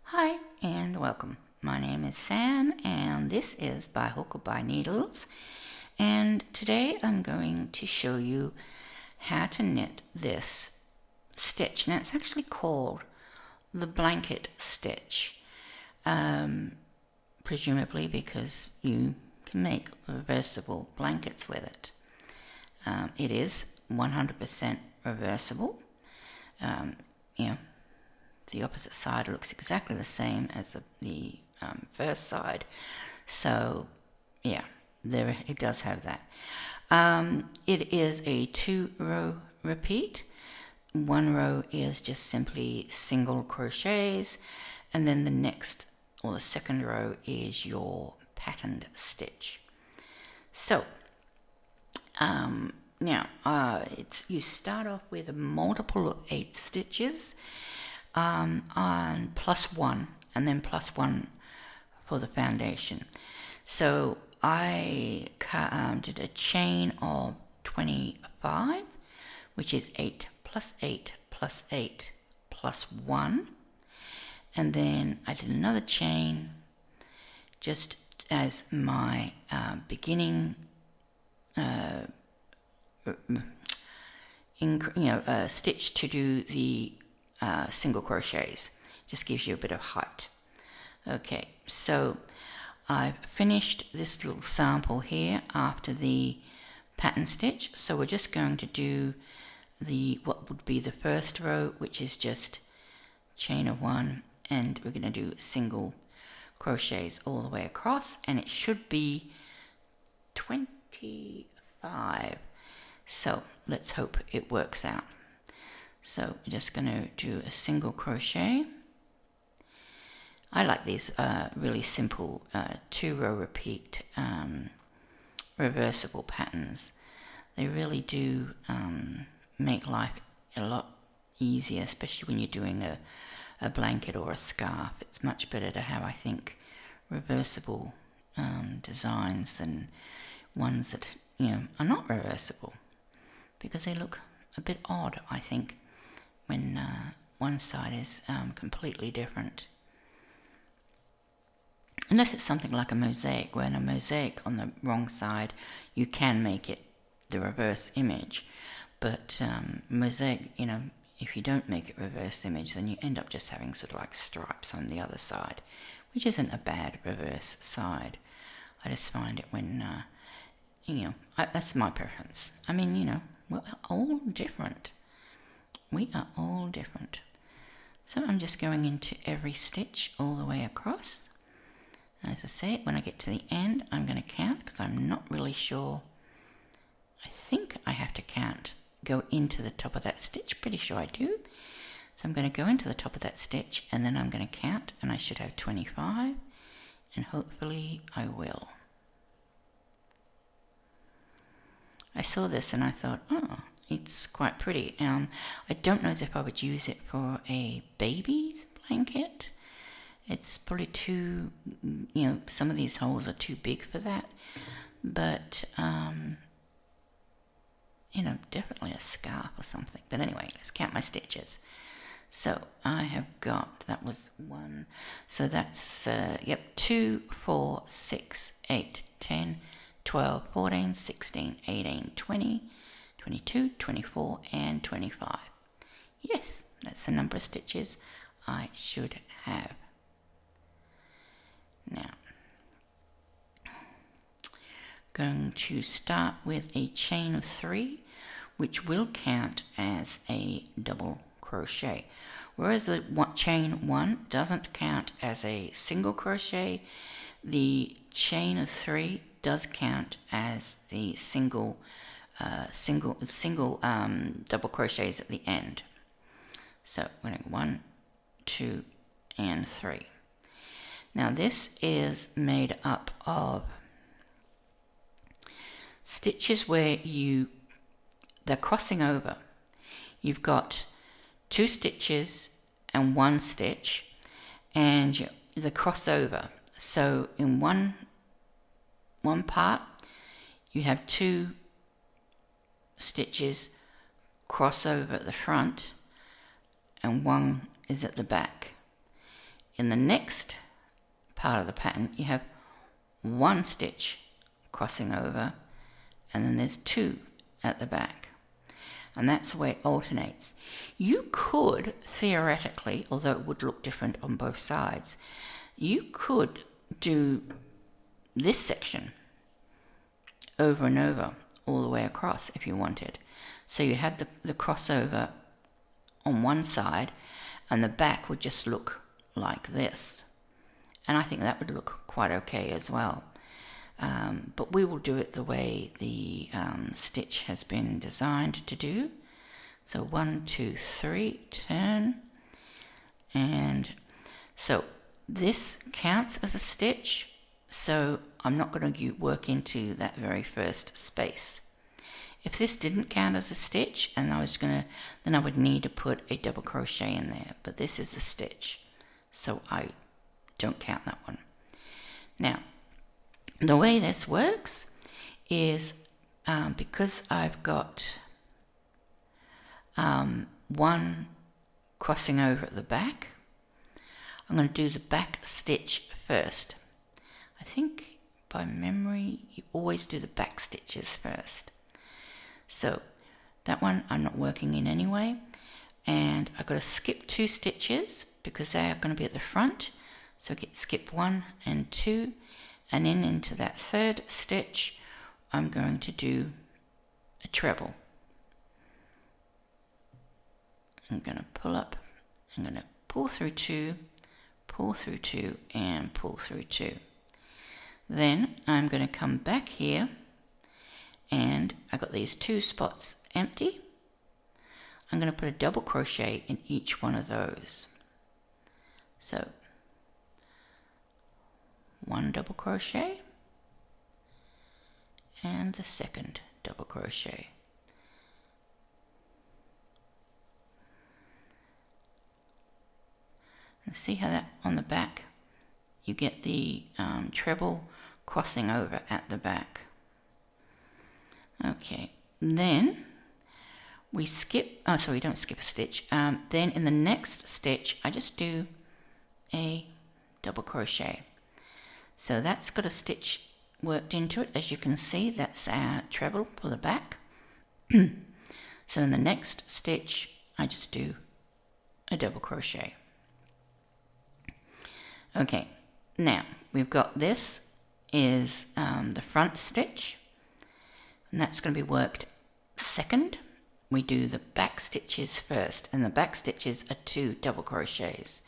Hi and welcome. My name is Sam and this is By Hook or By Needles, and today I'm going to show you how to knit this stitch. Now it's actually called the blanket stitch, presumably because you can make reversible blankets with it. It is 100% reversible. The opposite side looks exactly the same as the first side, so yeah, there it does have that. It is a 2-row repeat. One row is just simply single crochets, and then the next or the second row is your patterned stitch. So now you start off with a multiple of 8 stitches, on +1 and then +1 for the foundation. So I did a chain of 25, which is 8 plus 8 plus 8 plus 1, and then I did another chain just as my beginning stitch to do the single crochets. Just gives you a bit of height. Okay, so I've finished this little sample here after the pattern stitch, so we're just going to do what would be the first row, which is just chain of 1, and we're going to do single crochets all the way across, and it should be 25. So let's hope it works out. So we're just going to do a single crochet. I like these really simple 2-row repeat reversible patterns. They really do make life a lot easier, especially when you're doing a blanket or a scarf. It's much better to have, I think, reversible designs than ones that are not reversible, because they look a bit odd, I think, when one side is completely different. Unless it's something like a mosaic, where in a mosaic on the wrong side you can make it the reverse image, but mosaic, if you don't make it reverse image, then you end up just having sort of like stripes on the other side, which isn't a bad reverse side. I just find it when that's my preference. I mean, we're all different. We are all different. So I'm just going into every stitch all the way across. As I say, when I get to the end, I'm going to count, because I'm not really sure. I think I have to go into the top of that stitch. Pretty sure I do. So I'm going to go into the top of that stitch, and then I'm going to count, and I should have 25, and hopefully I will. I saw this and I thought, oh, it's quite pretty. I don't know if I would use it for a baby's blanket. It's probably too, some of these holes are too big for that. But, definitely a scarf or something. But anyway, let's count my stitches. So I have got, that was 1. So that's, 2, 4, 6, 8, 10, 12, 14, 16, 18, 20, 22, 24, and 25. Yes, that's the number of stitches I should have. Now, going to start with a chain of 3, which will count as a double crochet, whereas the chain 1 doesn't count as a single crochet. The chain of 3 does count as the single double crochets at the end. So we're going to 1, 2, and 3. Now this is made up of stitches where they're crossing over. You've got 2 stitches and 1 stitch, and the crossover. So in one part you have 2 stitches cross over at the front, and 1 is at the back. in the next part of the pattern you have one stitch crossing over, and then there's two at the back, and that's the way it alternates. You could theoretically, although it would look different on both sides, you could do this section over and over all the way across if you wanted. So you had the crossover on one side and the back would just look like this, and I think that would look quite okay as well. But we will do it the way the stitch has been designed to do. So 1, 2, 3, turn, and so this counts as a stitch, so I'm not going to work into that very first space. If this didn't count as a stitch, and then I would need to put a double crochet in there, but this is a stitch, so I don't count that one. Now, the way this works is because I've got one crossing over at the back, I'm going to do the back stitch first. I think by memory you always do the back stitches first. So that one I'm not working in anyway, and I've got to skip 2 stitches because they are going to be at the front. So skip 1 and 2, and then into that third stitch I'm going to do a treble. I'm going to pull up, I'm going to pull through 2, pull through 2, and pull through 2. Then I'm going to come back here, and I've got these 2 spots empty. I'm going to put a double crochet in each one of those. So 1 double crochet and the second double crochet. And see how that on the back you get the treble crossing over at the back. Okay, then we skip, oh sorry, we don't skip a stitch. Then in the next stitch I just do a double crochet. So that's got a stitch worked into it. As you can see, that's our treble for the back. So in the next stitch I just do a double crochet. Okay, now we've got this is the front stitch, and that's going to be worked second. We do the back stitches first, and the back stitches are 2 double crochets.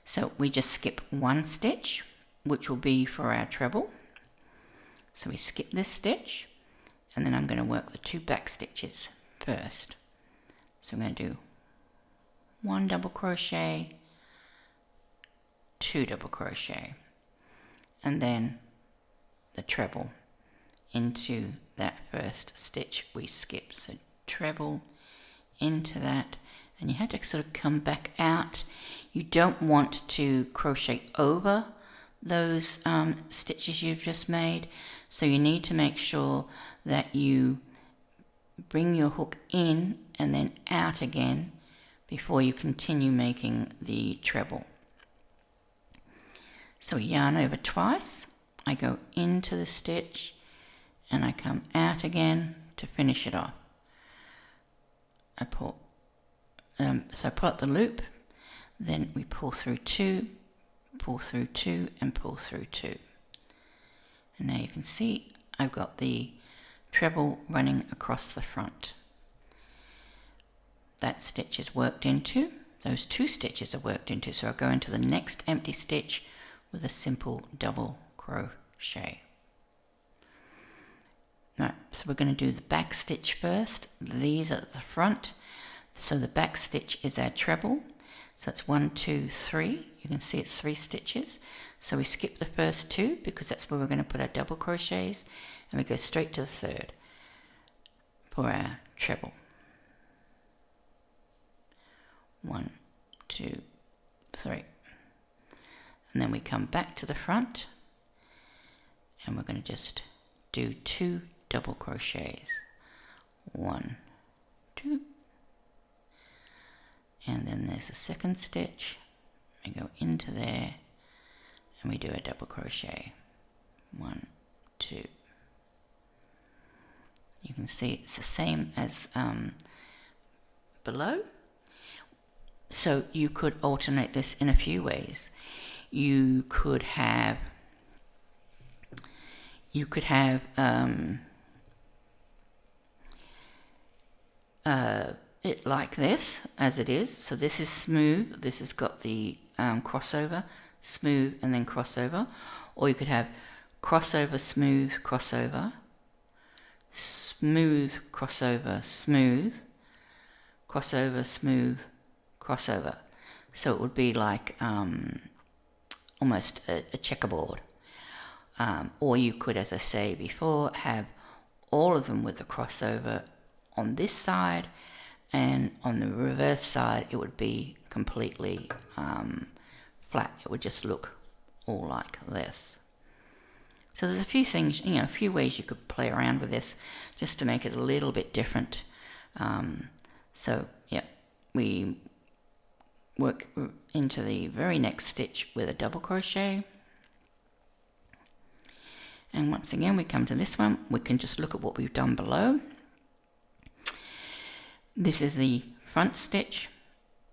So we just skip 1 stitch, which will be for our treble. So we skip this stitch, and then I'm going to work the 2 back stitches first. So I'm going to do 1 double crochet, 2 double crochet, and then the treble into that first stitch we skipped. So treble into that, and you have to sort of come back out. You don't want to crochet over those stitches you've just made, so you need to make sure that you bring your hook in and then out again before you continue making the treble. So yarn over twice, I go into the stitch and I come out again to finish it off. I pull, so I pull up the loop, then we pull through 2, pull through 2, and pull through 2. And now you can see I've got the treble running across the front. That stitch is worked into, those 2 stitches are worked into, so I'll go into the next empty stitch with a simple double crochet. Right, so we're going to do the back stitch first. These are at the front, so the back stitch is our treble. So that's 1, 2, 3. You can see it's 3 stitches. So we skip the first 2 because that's where we're going to put our double crochets, and we go straight to the third for our treble. 1, 2, 3. And then we come back to the front, and we're going to just do 2 double crochets. 1, 2, and then there's a second stitch. we go into there and we do a double crochet. 1, 2. You can see it's the same as below. So you could alternate this in a few ways. You could have it like this, as it is. So this is smooth, this has got the crossover, smooth and then crossover. Or you could have crossover, smooth, crossover, smooth, crossover, smooth, crossover, smooth, crossover. So it would be like almost a checkerboard. Or you could, as I say before, have all of them with the crossover on this side, and on the reverse side it would be completely flat. It would just look all like this. So there's a few things, a few ways you could play around with this just to make it a little bit different. So yeah, we work into the very next stitch with a double crochet. And once again, we come to this one. We can just look at what we've done below. This is the front stitch.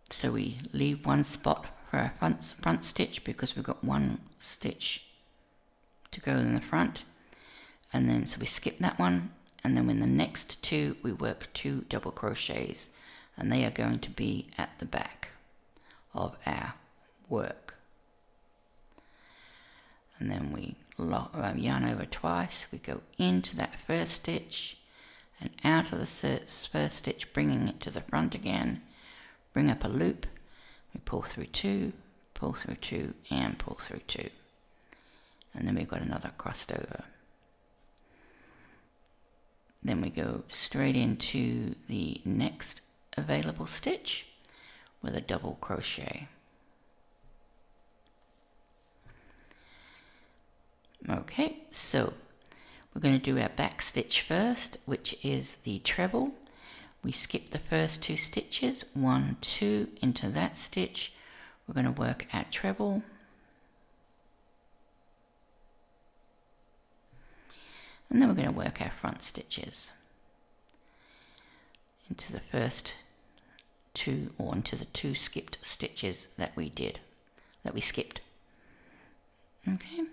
So we leave one spot for our front stitch because we've got one stitch to go in the front. And then, so we skip that one. And then in the next two, we work 2 double crochets. And they are going to be at the back of our work. And then we yarn over twice. We go into that first stitch and out of the first stitch, bringing it to the front again. Bring up a loop. We pull through 2, pull through 2, and pull through 2. And then we've got another crossed over. Then we go straight into the next available stitch with a double crochet. Okay, so we're going to do our back stitch first, which is the treble. We skip the first 2 stitches, 1, 2, into that stitch. We're going to work our treble. And then we're going to work our front stitches into the first 2, or into the 2 skipped stitches that we skipped. Okay.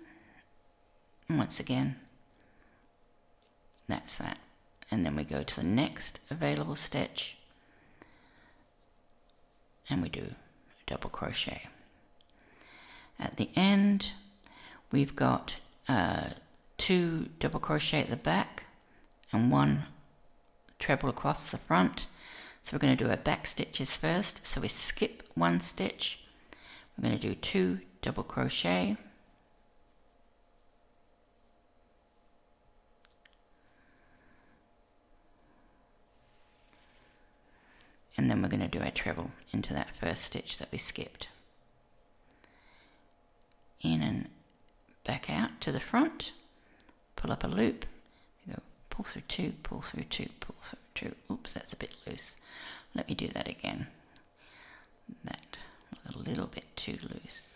And once again, that's that. And then we go to the next available stitch and we do a double crochet. At the end, we've got 2 double crochet at the back and 1 treble across the front. So we're going to do our back stitches first. So we skip 1 stitch. We're going to do 2 double crochet. And then we're going to do our treble into that first stitch that we skipped. In and back out to the front, pull up a loop, you go pull through 2, pull through 2, pull through 2. Oops, that's a bit loose. Let me do that again. That was a little bit too loose.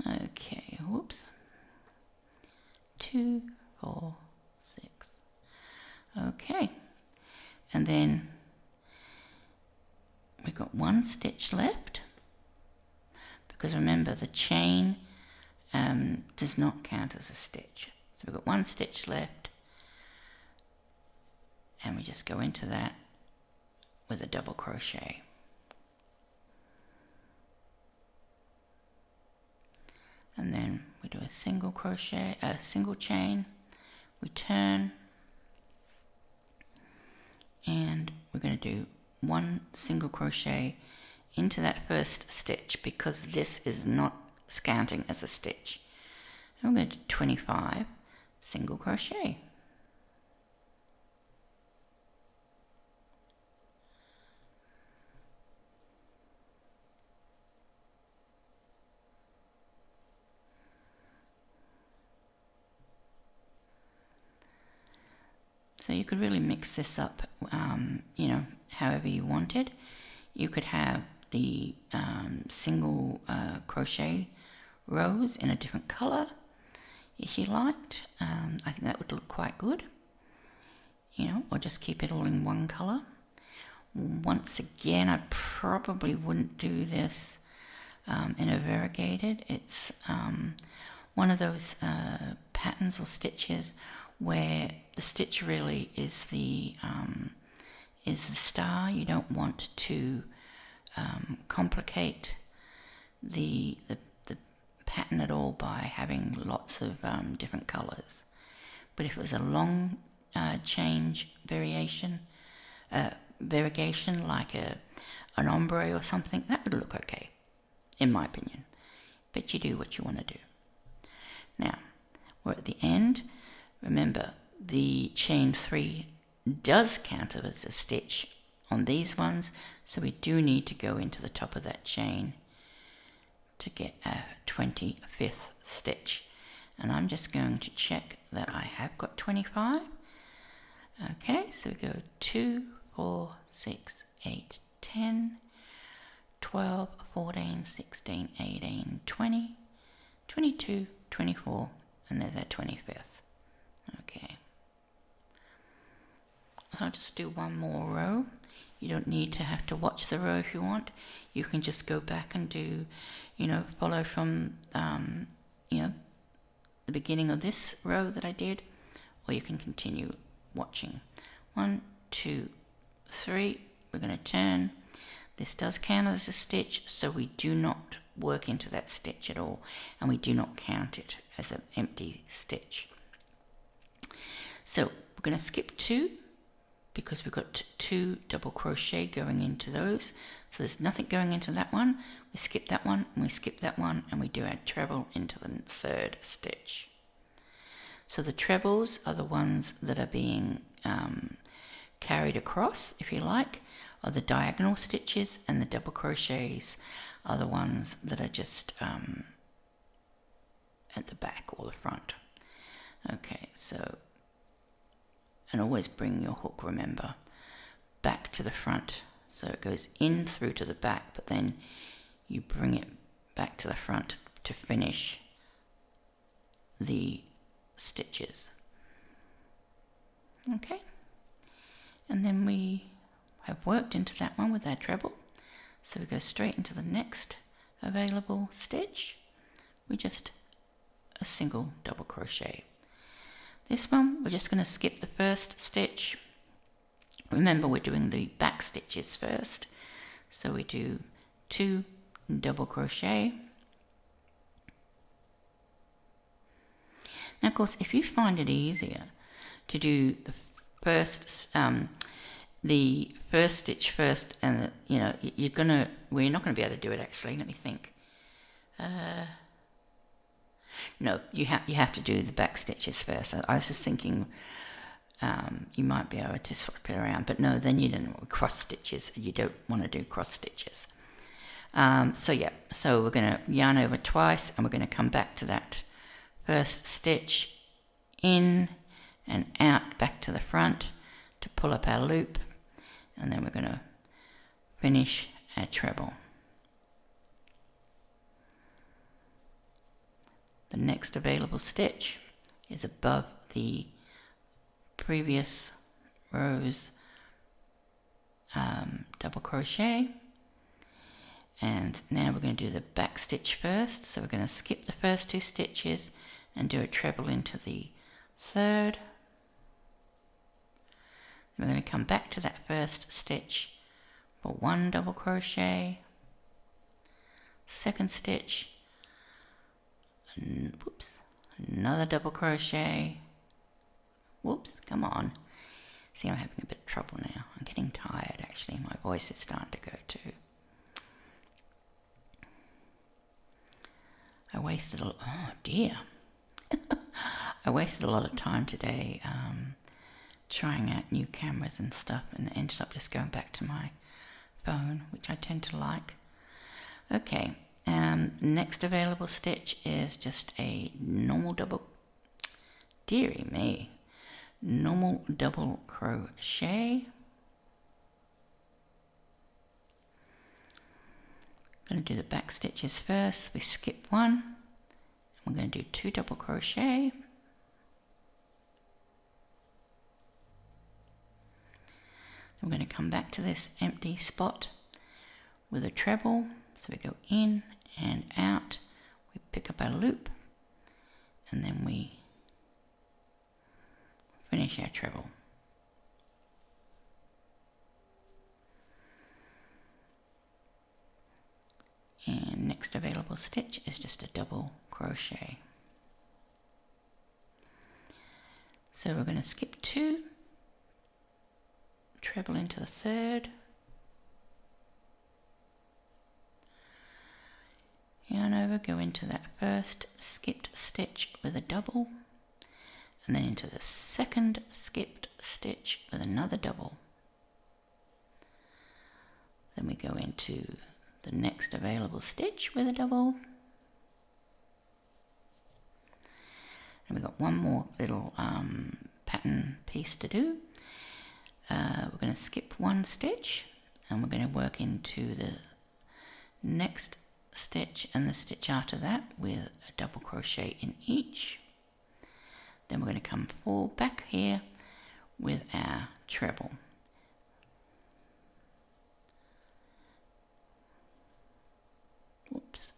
Okay, whoops. 2, 4, 6. Okay, and then we've got 1 stitch left, because remember the chain does not count as a stitch. So we've got 1 stitch left, and we just go into that with a double crochet. And then we do a single crochet, a single chain, we turn, and we're going to do 1 single crochet into that first stitch, because this is not counting as a stitch. And we're going to do 25 single crochet. So you could really mix this up, however you wanted. You could have the single crochet rows in a different color if you liked. I think that would look quite good, you know, or just keep it all in one color. Once again, I probably wouldn't do this in a variegated. It's one of those patterns or stitches where the stitch really is the star. You don't want to complicate the pattern at all by having lots of different colors. But if it was a long change variation, like an ombre or something, that would look okay, in my opinion. But you do what you want to do. Now, we're at the end. Remember, the chain 3 does count as a stitch on these ones, so we do need to go into the top of that chain to get a 25th stitch. And I'm just going to check that I have got 25. Okay, so we go 2, 4, 6, 8, 10, 12, 14, 16, 18, 20, 22, 24, and there's our 25th. Okay. So I'll just do one more row. You don't need to have to watch the row if you want. You can just go back and do, you know, follow from, you know, the beginning of this row that I did, or you can continue watching. 1, 2, 3, we're going to turn. This does count as a stitch, so we do not work into that stitch at all, and we do not count it as an empty stitch. So we're going to skip 2 because we've got 2 double crochet going into those. So there's nothing going into that one. We skip that one, and we skip that one, and we do our treble into the 3rd stitch. So the trebles are the ones that are being carried across, if you like, are the diagonal stitches, and the double crochets are the ones that are just at the back or the front. Okay, so, and always bring your hook, remember, back to the front. So it goes in through to the back, but then you bring it back to the front to finish the stitches. Okay, and then we have worked into that one with our treble, so we go straight into the next available stitch. We just a single double crochet. This one we're just going to skip the first stitch. Remember, we're doing the back stitches first, so we do 2 double crochet. Now, of course, if you find it easier to do the first stitch first, and you know we're not going to be able to do it actually. Let me think. No, you have to do the back stitches first. I was just thinking you might be able to swap it around, but no, then you don't cross stitches. You don't want to do cross stitches. So yeah, so we're going to yarn over twice, and we're going to come back to that first stitch, in and out, back to the front to pull up our loop, and then we're going to finish our treble. The next available stitch is above the previous row's double crochet, and now we're going to do the back stitch first. So we're going to skip the first 2 stitches and do a treble into the 3rd. We're going to come back to that first stitch for 1 double crochet, 2nd stitch, and whoops, another double crochet. Whoops, come on. See, I'm having a bit of trouble now. I'm getting tired actually. My voice is starting to go too. I wasted a lot of time today trying out new cameras and stuff, and ended up just going back to my phone, which I tend to like. Okay, next available stitch is just a normal double, dearie me, normal double crochet. going to do the back stitches first. We skip one. We're going to do 2 double crochet. We're going to come back to this empty spot with a treble. So we go in and out. We pick up our loop and then we finish our treble. And next available stitch is just a double crochet. So we're going to skip 2, treble into the 3rd, yarn over, go into that first skipped stitch with a double, and then into the 2nd skipped stitch with another double. Then we go into the next available stitch with a double, and we've got one more little pattern piece to do. We're going to skip 1 stitch and we're going to work into the next stitch and the stitch after that with a double crochet in each. Then we're going to come forward back here with our treble. Whoops,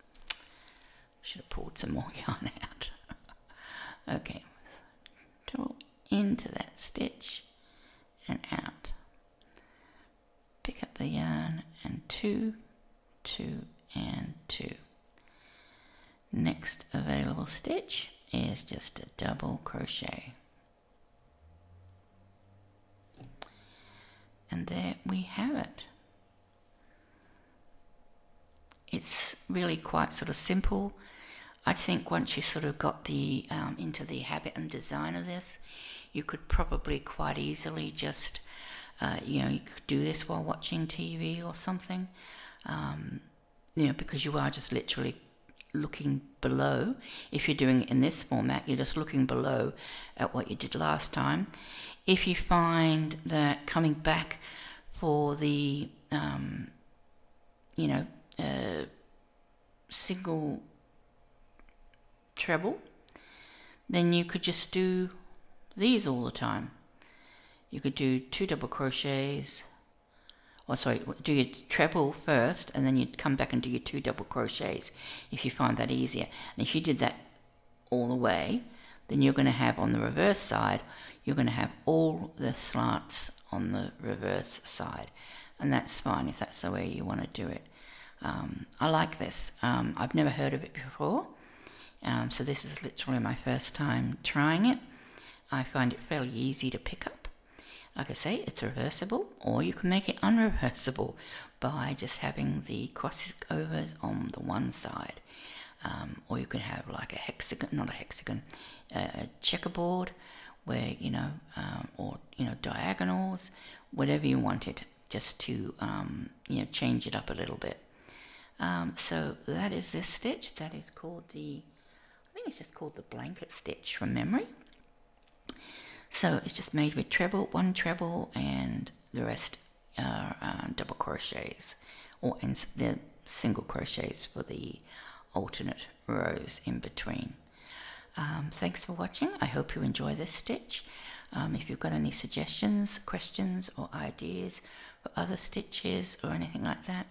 should have pulled some more yarn out. Okay, treble into that stitch and out. Pick up the yarn and 2, 2 and 2. Next available stitch is just a double crochet. And there we have it. It's really quite sort of simple. I think once you sort of got the into the habit and design of this, you could probably quite easily just, you could do this while watching TV or something, because you are just literally looking below. If you're doing it in this format, you're just looking below at what you did last time. If you find that coming back for the, single treble, then you could just do these all the time. You could do 2 double crochets, do your treble first and then you'd come back and do your 2 double crochets if you find that easier. And if you did that all the way, then you're going to have on the reverse side, you're going to have all the slants on the reverse side, and that's fine if that's the way you want to do it. I like this. I've never heard of it before, so this is literally my first time trying it. I find it fairly easy to pick up. Like I say, it's reversible, or you can make it unreversible by just having the crossovers on the one side. Or you can have like a hexagon, not a hexagon, a checkerboard where, or, diagonals, whatever you want it, just to, change it up a little bit. So that is this stitch. That is called I think it's just called the blanket stitch from memory. So it's just made with one treble, and the rest are double crochets, and the single crochets for the alternate rows in between. Thanks for watching. I hope you enjoy this stitch. If you've got any suggestions, questions or ideas for other stitches or anything like that,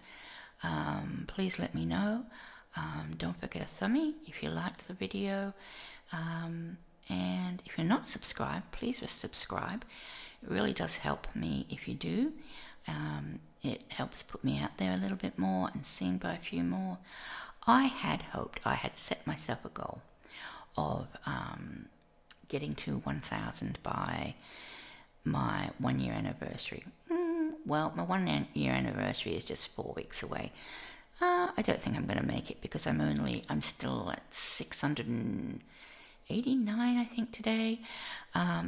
please let me know. Don't forget a thumbie if you liked the video, and if you're not subscribed, please just subscribe. It really does help me if you do. It helps put me out there a little bit more and seen by a few more. I had set myself a goal of getting to 1,000 by my 1 year anniversary. Well, my 1 year anniversary is just 4 weeks away. I don't think I'm going to make it because I'm still at 689, I think, today.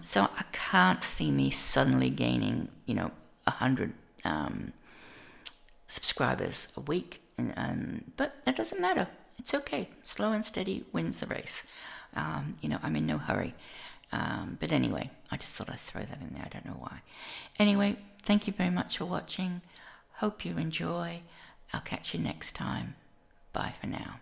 So I can't see me suddenly gaining, 100 subscribers a week. But that doesn't matter. It's okay. Slow and steady wins the race. I'm in no hurry. But anyway, I just thought I'd throw that in there. I don't know why. Anyway, thank you very much for watching. Hope you enjoy. I'll catch you next time. Bye for now.